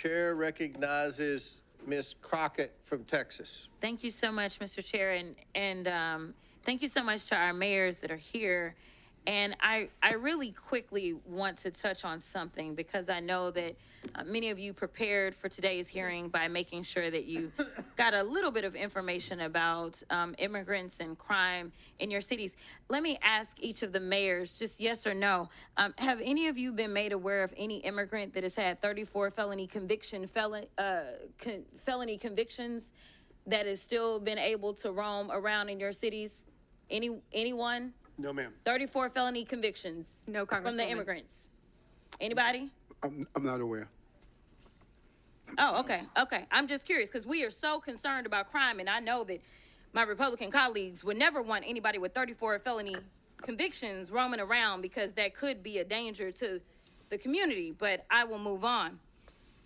chair recognizes Ms. Crockett from Texas. Thank you so much, Mr. Chair, and thank you so much to our mayors that are here. And I really quickly want to touch on something because I know that many of you prepared for today's hearing by making sure that you got a little bit of information about immigrants and crime in your cities. Let me ask each of the mayors, just yes or no. Have any of you been made aware of any immigrant that has had 34 felony convictions that has still been able to roam around in your cities? Anyone? No, ma'am. 34 felony convictions. No, Congresswoman. From the immigrants. Anybody? I'm not aware. Oh, okay. Okay. I'm just curious because we are so concerned about crime, and I know that my Republican colleagues would never want anybody with 34 felony convictions roaming around because that could be a danger to the community, but I will move on.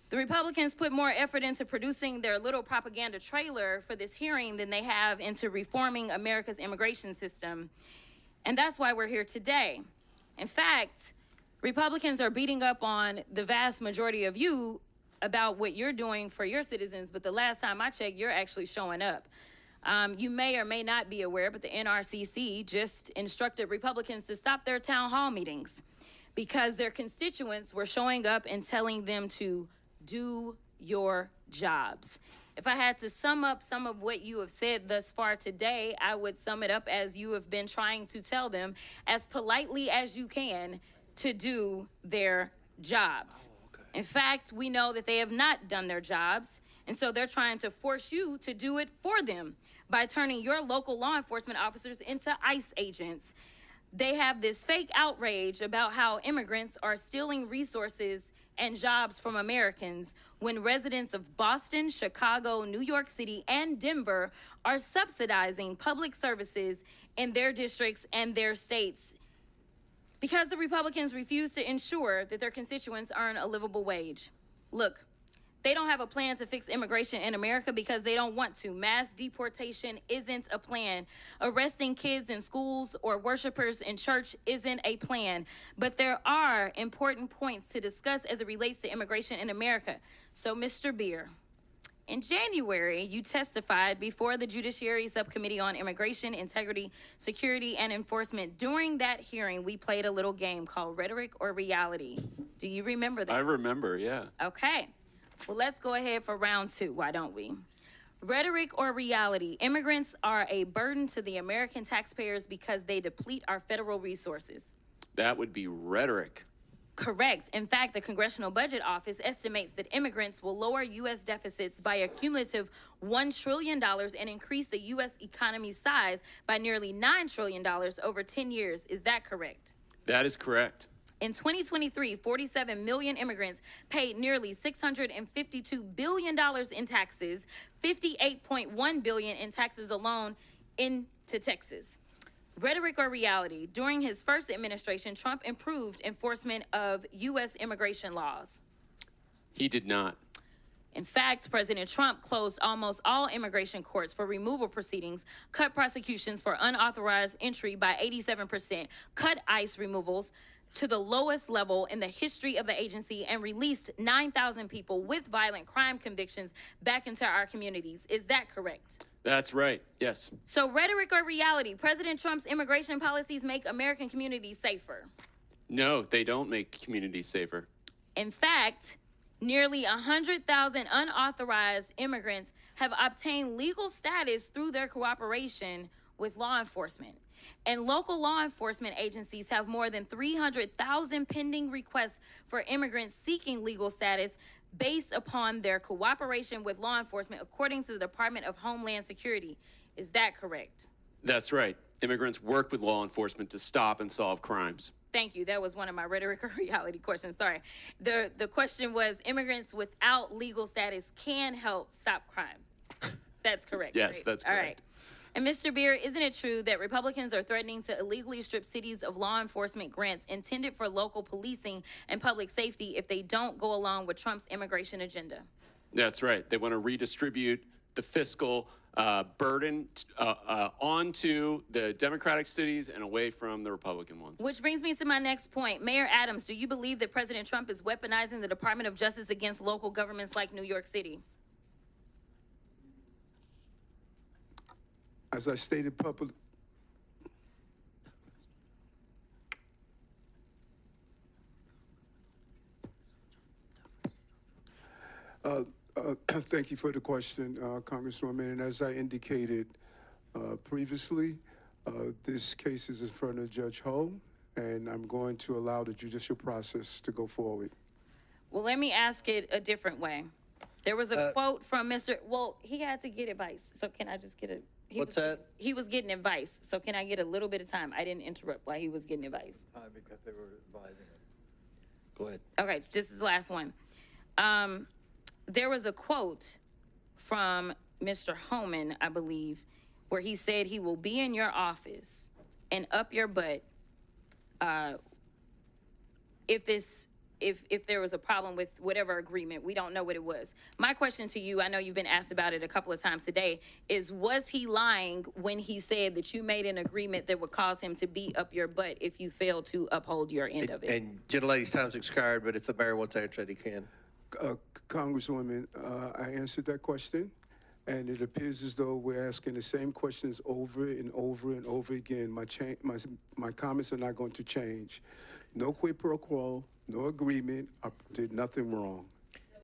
The Republicans put more effort into producing their little propaganda trailer for this hearing than they have into reforming America's immigration system. And that's why we're here today. In fact, Republicans are beating up on the vast majority of you about what you're doing for your citizens, but the last time I checked, you're actually showing up. You may or may not be aware, but the NRCC just instructed Republicans to stop their town hall meetings because their constituents were showing up and telling them to do your jobs. If I had to sum up some of what you have said thus far today, I would sum it up as you have been trying to tell them as politely as you can to do their jobs. In fact, we know that they have not done their jobs, and so they're trying to force you to do it for them by turning your local law enforcement officers into ICE agents. They have this fake outrage about how immigrants are stealing resources and jobs from Americans when residents of Boston, Chicago, New York City, and Denver are subsidizing public services in their districts and their states because the Republicans refuse to ensure that their constituents earn a livable wage. Look, they don't have a plan to fix immigration in America because they don't want to. Mass deportation isn't a plan. Arresting kids in schools or worshipers in church isn't a plan. But there are important points to discuss as it relates to immigration in America. So, Mr. Beer, in January, you testified before the Judiciary Subcommittee on Immigration, Integrity, Security, and Enforcement. During that hearing, we played a little game called Rhetoric or Reality. Do you remember that? I remember, yeah. Okay. Well, let's go ahead for round two. Why don't we? Rhetoric or reality? Immigrants are a burden to the American taxpayers because they deplete our federal resources. That would be rhetoric. Correct. In fact, the Congressional Budget Office estimates that immigrants will lower U.S. deficits by a cumulative $1 trillion and increase the U.S. economy's size by nearly $9 trillion over 10 years. Is that correct? That is correct. In 2023, 47 million immigrants paid nearly $652 billion in taxes, $58.1 billion in taxes alone into Texas. Rhetoric or reality? During his first administration, Trump improved enforcement of U.S. immigration laws. He did not. In fact, President Trump closed almost all immigration courts for removal proceedings, cut prosecutions for unauthorized entry by 87%, cut ICE removals to the lowest level in the history of the agency, and released 9,000 people with violent crime convictions back into our communities. Is that correct? That's right, yes. So rhetoric or reality? President Trump's immigration policies make American communities safer. No, they don't make communities safer. In fact, nearly 100,000 unauthorized immigrants have obtained legal status through their cooperation with law enforcement. And local law enforcement agencies have more than 300,000 pending requests for immigrants seeking legal status based upon their cooperation with law enforcement, according to the Department of Homeland Security. Is that correct? That's right. Immigrants work with law enforcement to stop and solve crimes. Thank you. That was one of my rhetoric or reality questions. Sorry. The question was immigrants without legal status can help stop crime. That's correct. Yes, right? that's correct. All right. And Mr. Beer, isn't it true that Republicans are threatening to illegally strip cities of law enforcement grants intended for local policing and public safety if they don't go along with Trump's immigration agenda? That's right. They want to redistribute the fiscal burden onto the Democratic cities and away from the Republican ones. Which brings me to my next point. Mayor Adams, do you believe that President Trump is weaponizing the Department of Justice against local governments like New York City? As I stated publicly, thank you for the question, Congresswoman. And as I indicated previously, this case is in front of Judge Ho, and I'm going to allow the judicial process to go forward. Well, let me ask it a different way. There was a quote from Mr. Well, he had to get advice. So can I just get a... What's that? He was getting advice. So can I get a little bit of time? I didn't interrupt while he was getting advice. Because they were advising us. Go ahead. Okay, this is the last one. There was a quote from Mr. Homan, I believe, where he said he will be in your office and up your butt if there was a problem with whatever agreement. We don't know what it was. My question to you, I know you've been asked about it a couple of times today, is was he lying when he said that you made an agreement that would cause him to be up your butt if you failed to uphold your end of it? And gentlelady's time's expired, but if the mayor wants to answer it, he can. Congresswoman, I answered that question, and it appears as though we're asking the same questions over and over and over again. My comments are not going to change. No quid pro quo, no agreement. I did nothing wrong.